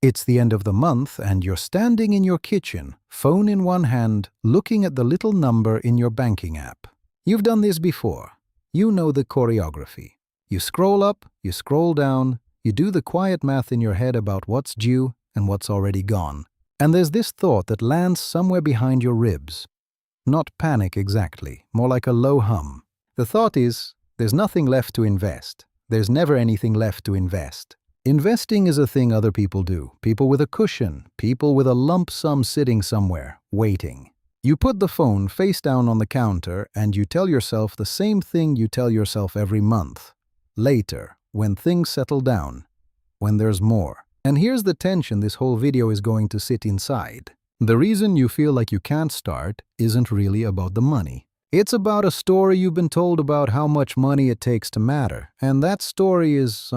It's the end of the month and you're standing in your kitchen, phone in one hand, looking at the little number in your banking app. You've done this before. You know the choreography. You scroll up, you scroll down, you do the quiet math in your head about what's due and what's already gone. And there's this thought that lands somewhere behind your ribs. Not panic exactly, more like a low hum. The thought is, there's nothing left to invest. There's never anything left to invest. Investing is a thing other people do. People with a cushion, people with a lump sum sitting somewhere, waiting. You put the phone face down on the counter and you tell yourself the same thing you tell yourself every month. Later, when things settle down, when there's more. And here's the tension this whole video is going to sit inside. The reason you feel like you can't start isn't really about the money. It's about a story you've been told about how much money it takes to matter, and that story is,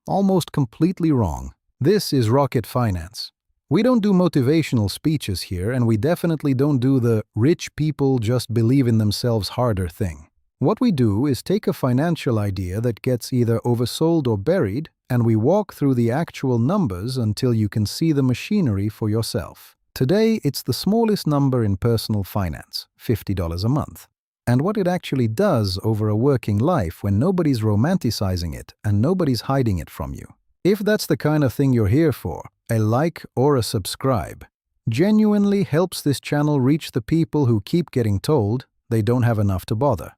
almost completely wrong. This is Rocket Finance. We don't do motivational speeches here, and we definitely don't do the rich people just believe in themselves harder thing. What we do is take a financial idea that gets either oversold or buried, and we walk through the actual numbers until you can see the machinery for yourself. Today, it's the smallest number in personal finance, $50 a month. And what it actually does over a working life when nobody's romanticizing it and nobody's hiding it from you. If that's the kind of thing you're here for, a like or a subscribe genuinely helps this channel reach the people who keep getting told they don't have enough to bother.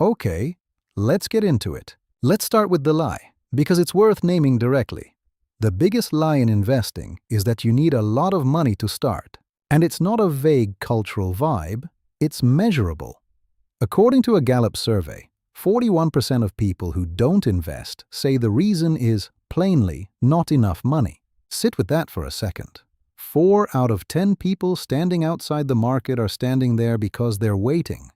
Okay, let's get into it. Let's start with the lie, because it's worth naming directly. The biggest lie in investing is that you need a lot of money to start. And it's not a vague cultural vibe, it's measurable. According to a Gallup survey, 41% of people who don't invest say the reason is, plainly, not enough money. Sit with that for a second. 4 out of 10 people standing outside the market are standing there because they're waiting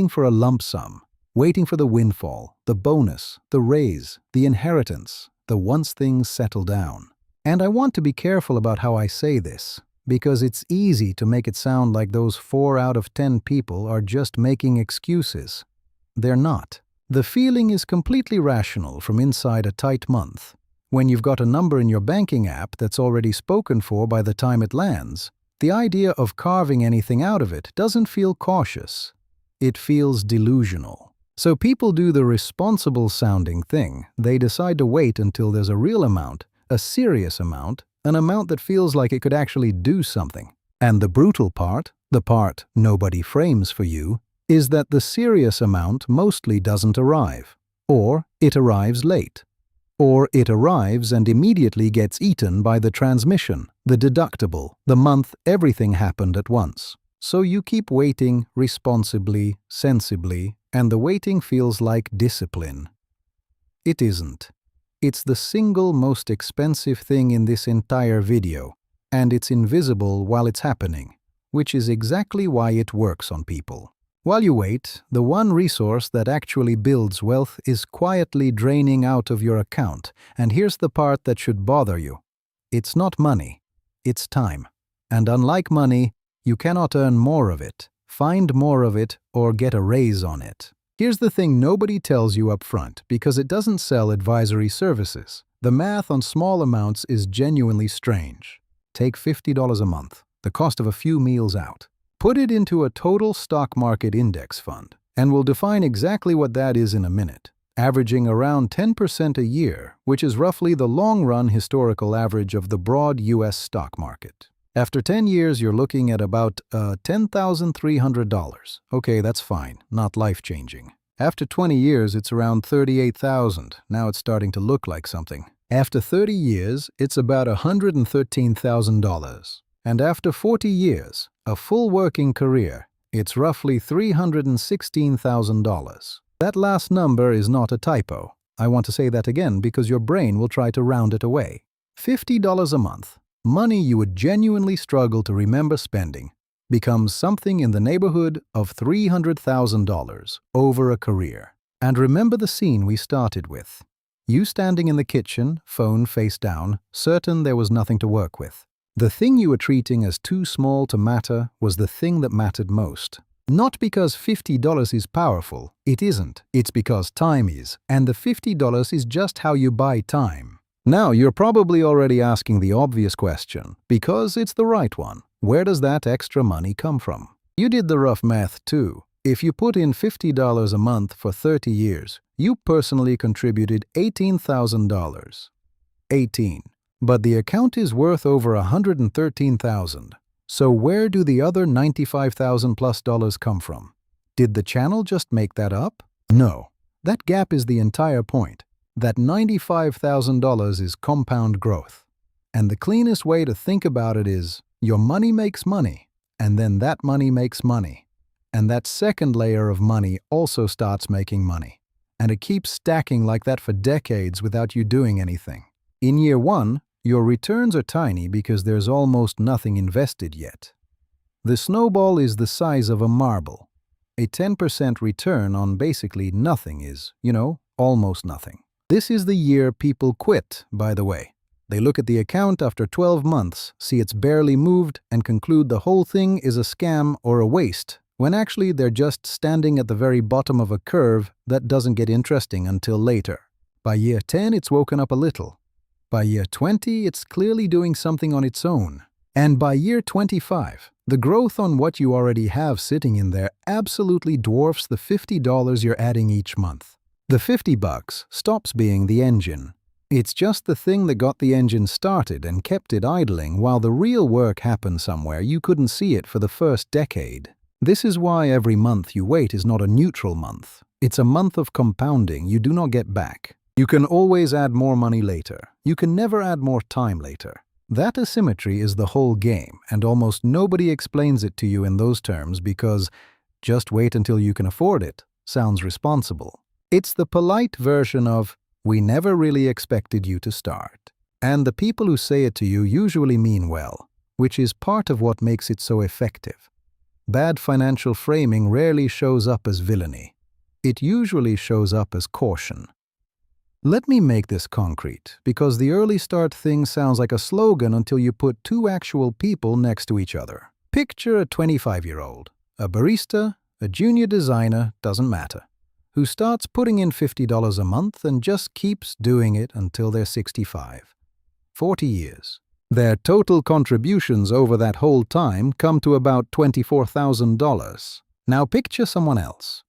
for a lump sum, waiting for the windfall, the bonus, the raise, the inheritance, the once things settle down. And I want to be careful about how I say this, because it's easy to make it sound like those 4 out of 10 people are just making excuses. They're not. The feeling is completely rational from inside a tight month. When you've got a number in your banking app that's already spoken for by the time it lands, the idea of carving anything out of it doesn't feel cautious. It feels delusional. So people do the responsible-sounding thing. They decide to wait until there's a real amount, a serious amount, an amount that feels like it could actually do something. And the brutal part, the part nobody frames for you, is that the serious amount mostly doesn't arrive. Or it arrives late. Or it arrives and immediately gets eaten by the transmission, the deductible, the month everything happened at once. So you keep waiting responsibly, sensibly, and the waiting feels like discipline. It isn't. It's the single most expensive thing in this entire video, and it's invisible while it's happening, which is exactly why it works on people. While you wait, the one resource that actually builds wealth is quietly draining out of your account, and here's the part that should bother you. It's not money, it's time. And unlike money, you cannot earn more of it, find more of it, or get a raise on it. Here's the thing nobody tells you up front, because it doesn't sell advisory services. The math on small amounts is genuinely strange. Take $50 a month, the cost of a few meals out. Put it into a total stock market index fund, and we'll define exactly what that is in a minute. Averaging around 10% a year, which is roughly the long-run historical average of the broad U.S. stock market. After 10 years, you're looking at about $10,300. Okay, that's fine, not life-changing. After 20 years, it's around $38,000. Now it's starting to look like something. After 30 years, it's about $113,000. And after 40 years, a full working career, it's roughly $316,000. That last number is not a typo. I want to say that again because your brain will try to round it away. $50 a month. Money you would genuinely struggle to remember spending becomes something in the neighborhood of $300,000 over a career. And remember the scene we started with. You standing in the kitchen, phone face down, certain there was nothing to work with. The thing you were treating as too small to matter was the thing that mattered most. Not because $50 is powerful, it isn't. It's because time is, and the $50 is just how you buy time. Now, you're probably already asking the obvious question, because it's the right one. Where does that extra money come from? You did the rough math too. If you put in $50 a month for 30 years, you personally contributed $18,000. 18. But the account is worth over $113,000. So where do the other $95,000 plus dollars come from? Did the channel just make that up? No. That gap is the entire point. That $95,000 is compound growth. And the cleanest way to think about it is, your money makes money, and then that money makes money. And that second layer of money also starts making money. And it keeps stacking like that for decades without you doing anything. In year one, your returns are tiny because there's almost nothing invested yet. The snowball is the size of a marble. A 10% return on basically nothing is, almost nothing. This is the year people quit, by the way. They look at the account after 12 months, see it's barely moved, and conclude the whole thing is a scam or a waste, when actually they're just standing at the very bottom of a curve that doesn't get interesting until later. By year 10, it's woken up a little. By year 20, it's clearly doing something on its own. And by year 25, the growth on what you already have sitting in there absolutely dwarfs the $50 you're adding each month. The $50 stops being the engine. It's just the thing that got the engine started and kept it idling while the real work happened somewhere you couldn't see it for the first decade. This is why every month you wait is not a neutral month. It's a month of compounding you do not get back. You can always add more money later. You can never add more time later. That asymmetry is the whole game, and almost nobody explains it to you in those terms because just wait until you can afford it sounds responsible. It's the polite version of, we never really expected you to start. And the people who say it to you usually mean well, which is part of what makes it so effective. Bad financial framing rarely shows up as villainy. It usually shows up as caution. Let me make this concrete, because the early start thing sounds like a slogan until you put two actual people next to each other. Picture a 25-year-old, a barista, a junior designer, doesn't matter, who starts putting in $50 a month and just keeps doing it until they're 65. 40 years. Their total contributions over that whole time come to about $24,000. Now picture someone else.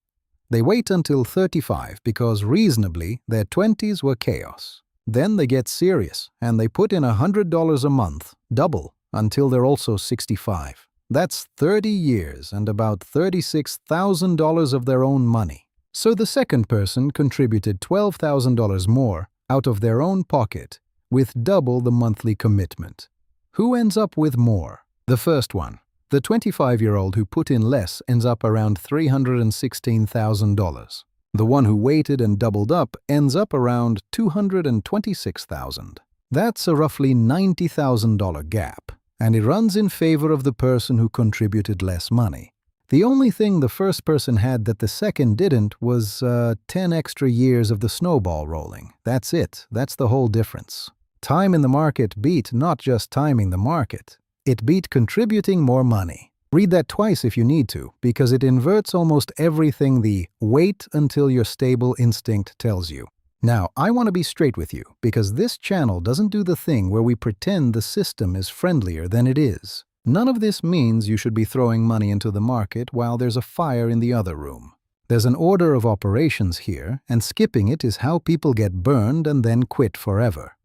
They wait until 35 because reasonably their 20s were chaos. Then they get serious and they put in $100 a month, double, until they're also 65. That's 30 years and about $36,000 of their own money. So the second person contributed $12,000 more out of their own pocket with double the monthly commitment. Who ends up with more? The first one. The 25-year-old who put in less ends up around $316,000. The one who waited and doubled up ends up around $226,000. That's a roughly $90,000 gap, and it runs in favor of the person who contributed less money. The only thing the first person had that the second didn't was 10 extra years of the snowball rolling. That's it. That's the whole difference. Time in the market beat not just timing the market. It beat contributing more money. Read that twice if you need to, because it inverts almost everything the wait until you're stable instinct tells you. Now, I want to be straight with you, because this channel doesn't do the thing where we pretend the system is friendlier than it is. None of this means you should be throwing money into the market while there's a fire in the other room. There's an order of operations here, and skipping it is how people get burned and then quit forever.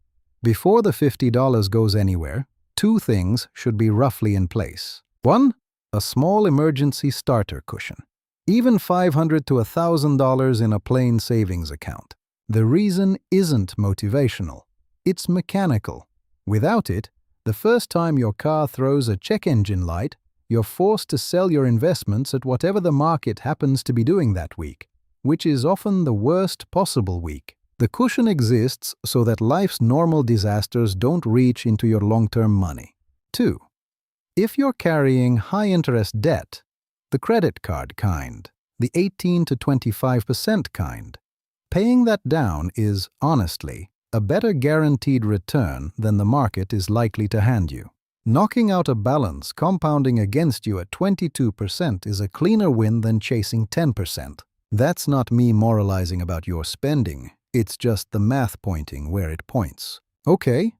Before the $50 goes anywhere, two things should be roughly in place. One, a small emergency starter cushion. Even $500 to $1,000 in a plain savings account. The reason isn't motivational. It's mechanical. Without it, the first time your car throws a check engine light, you're forced to sell your investments at whatever the market happens to be doing that week, which is often the worst possible week. The cushion exists so that life's normal disasters don't reach into your long-term money. 2. If you're carrying high-interest debt, the credit card kind, the 18 to 25% kind, paying that down is, honestly, a better guaranteed return than the market is likely to hand you. Knocking out a balance compounding against you at 22% is a cleaner win than chasing 10%. That's not me moralizing about your spending, it's just the math pointing where it points. Okay,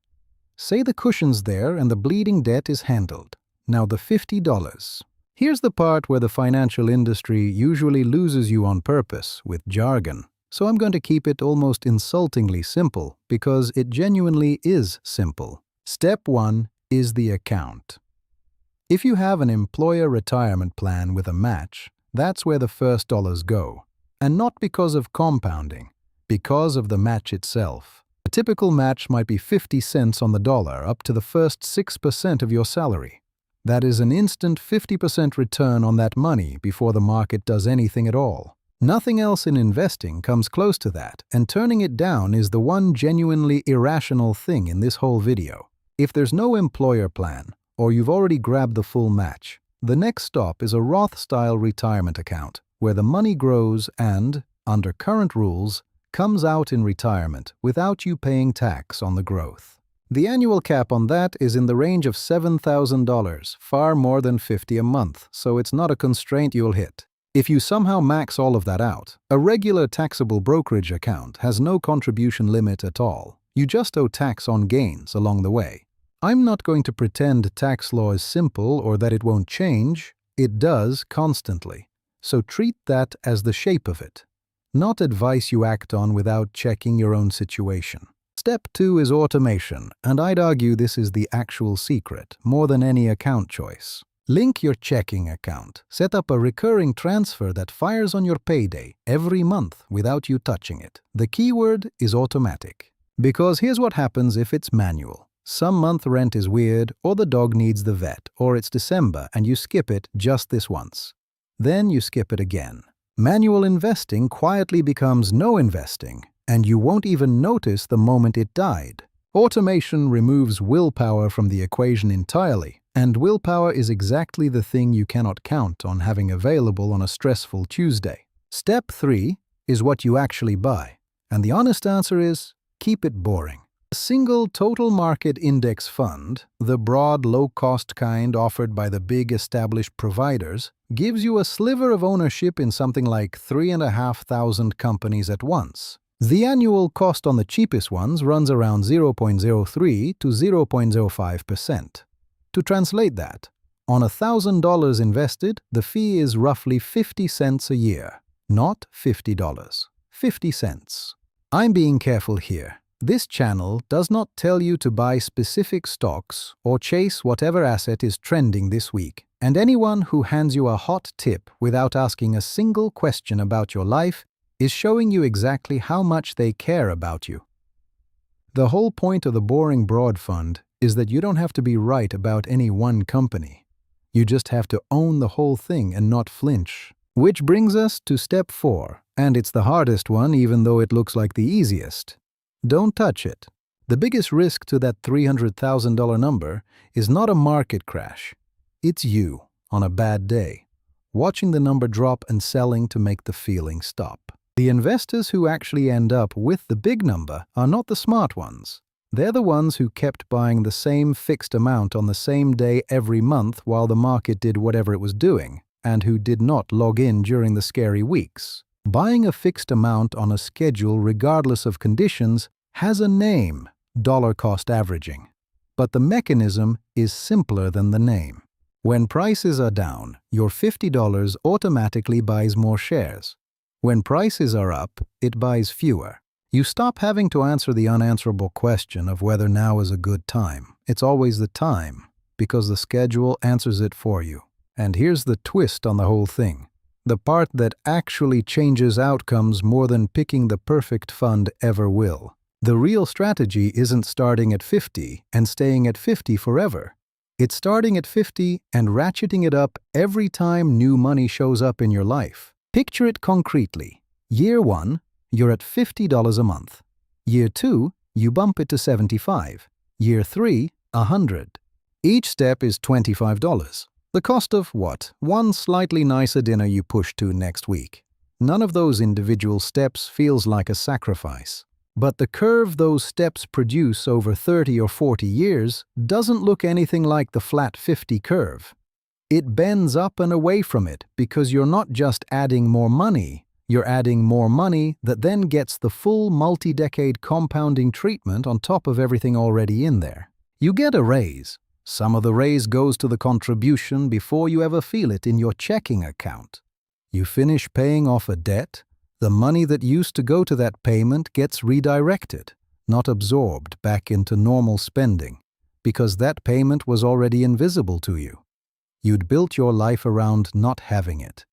say the cushion's there and the bleeding debt is handled. Now the $50. Here's the part where the financial industry usually loses you on purpose with jargon. So I'm going to keep it almost insultingly simple because it genuinely is simple. Step 1 is the account. If you have an employer retirement plan with a match, that's where the first dollars go. And not because of compounding, because of the match itself. A typical match might be 50 cents on the dollar up to the first 6% of your salary. That is an instant 50% return on that money before the market does anything at all. Nothing else in investing comes close to that, and turning it down is the one genuinely irrational thing in this whole video. If there's no employer plan, or you've already grabbed the full match, the next stop is a Roth-style retirement account, where the money grows and, under current rules, comes out in retirement without you paying tax on the growth. The annual cap on that is in the range of $7,000, far more than $50 a month, so it's not a constraint you'll hit. If you somehow max all of that out, a regular taxable brokerage account has no contribution limit at all. You just owe tax on gains along the way. I'm not going to pretend tax law is simple or that it won't change. It does constantly. So treat that as the shape of it, not advice you act on without checking your own situation. Step 2 is automation, and I'd argue this is the actual secret, more than any account choice. Link your checking account. Set up a recurring transfer that fires on your payday every month without you touching it. The keyword is automatic. Because here's what happens if it's manual. Some month rent is weird, or the dog needs the vet, or it's December and you skip it just this once. Then you skip it again. Manual investing quietly becomes no investing, and you won't even notice the moment it died. Automation removes willpower from the equation entirely. And willpower is exactly the thing you cannot count on having available on a stressful Tuesday. Step 3 is what you actually buy. And the honest answer is, keep it boring. A single total market index fund, the broad, low-cost kind offered by the big established providers, gives you a sliver of ownership in something like 3,500 companies at once. The annual cost on the cheapest ones runs around 0.03 to 0.05%. To translate that, on $1,000 invested, the fee is roughly 50 cents a year, not $50. 50 cents. I'm being careful here. This channel does not tell you to buy specific stocks or chase whatever asset is trending this week, and anyone who hands you a hot tip without asking a single question about your life is showing you exactly how much they care about you. The whole point of the boring broad fund is that you don't have to be right about any one company. You just have to own the whole thing and not flinch. Which brings us to step 4, and it's the hardest one even though it looks like the easiest. Don't touch it. The biggest risk to that $300,000 number is not a market crash. It's you, on a bad day, watching the number drop and selling to make the feeling stop. The investors who actually end up with the big number are not the smart ones. They're the ones who kept buying the same fixed amount on the same day every month while the market did whatever it was doing, and who did not log in during the scary weeks. Buying a fixed amount on a schedule regardless of conditions has a name, dollar cost averaging. But the mechanism is simpler than the name. When prices are down, your $50 automatically buys more shares. When prices are up, it buys fewer. You stop having to answer the unanswerable question of whether now is a good time. It's always the time, because the schedule answers it for you. And here's the twist on the whole thing. The part that actually changes outcomes more than picking the perfect fund ever will. The real strategy isn't starting at 50 and staying at 50 forever. It's starting at 50 and ratcheting it up every time new money shows up in your life. Picture it concretely. Year 1, you're at $50 a month. Year 2, you bump it to $75. Year 3, $100. Each step is $25. The cost of what? One slightly nicer dinner you push to next week. None of those individual steps feels like a sacrifice. But the curve those steps produce over 30 or 40 years doesn't look anything like the flat 50 curve. It bends up and away from it because you're not just adding more money, You're adding more money that then gets the full multi-decade compounding treatment on top of everything already in there. You get a raise. Some of the raise goes to the contribution before you ever feel it in your checking account. You finish paying off a debt. The money that used to go to that payment gets redirected, not absorbed back into normal spending, because that payment was already invisible to you. You'd built your life around not having it.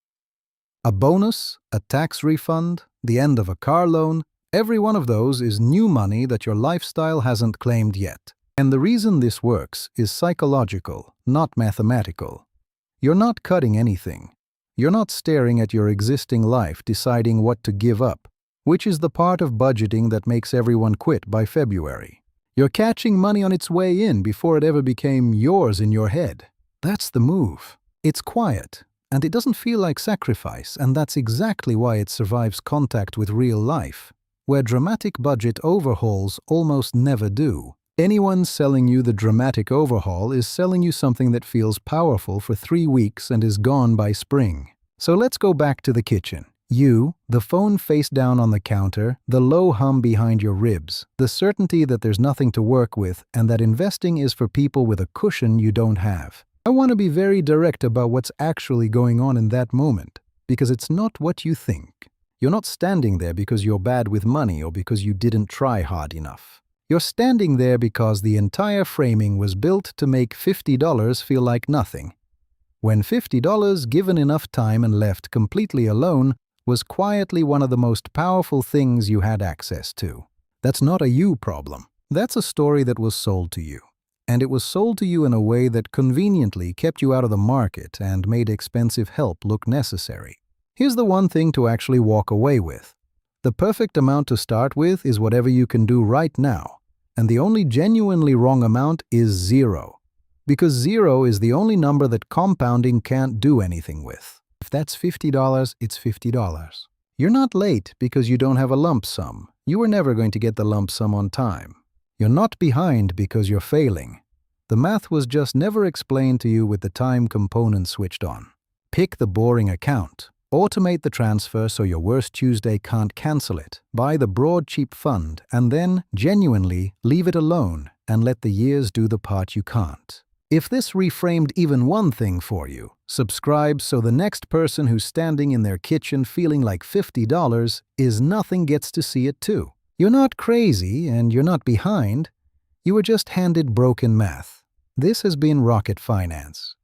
A bonus, a tax refund, the end of a car loan, every one of those is new money that your lifestyle hasn't claimed yet. And the reason this works is psychological, not mathematical. You're not cutting anything. You're not staring at your existing life deciding what to give up, which is the part of budgeting that makes everyone quit by February. You're catching money on its way in before it ever became yours in your head. That's the move. It's quiet, and it doesn't feel like sacrifice, and that's exactly why it survives contact with real life, where dramatic budget overhauls almost never do. Anyone selling you the dramatic overhaul is selling you something that feels powerful for 3 weeks and is gone by spring. So let's go back to the kitchen. You, the phone face down on the counter, the low hum behind your ribs, the certainty that there's nothing to work with and that investing is for people with a cushion you don't have. I want to be very direct about what's actually going on in that moment, because it's not what you think. You're not standing there because you're bad with money or because you didn't try hard enough. You're standing there because the entire framing was built to make $50 feel like nothing. When $50, given enough time and left completely alone, was quietly one of the most powerful things you had access to. That's not a you problem. That's a story that was sold to you. And it was sold to you in a way that conveniently kept you out of the market and made expensive help look necessary. Here's the one thing to actually walk away with. The perfect amount to start with is whatever you can do right now. And the only genuinely wrong amount is 0. Because 0 is the only number that compounding can't do anything with. If that's $50, it's $50. You're not late because you don't have a lump sum. You were never going to get the lump sum on time. You're not behind because you're failing. The math was just never explained to you with the time component switched on. Pick the boring account. Automate the transfer so your worst Tuesday can't cancel it. Buy the broad cheap fund and then, genuinely, leave it alone and let the years do the part you can't. If this reframed even one thing for you, subscribe so the next person who's standing in their kitchen feeling like $50 is nothing gets to see it too. You're not crazy and you're not behind. You were just handed broken math. This has been Rocket Finance.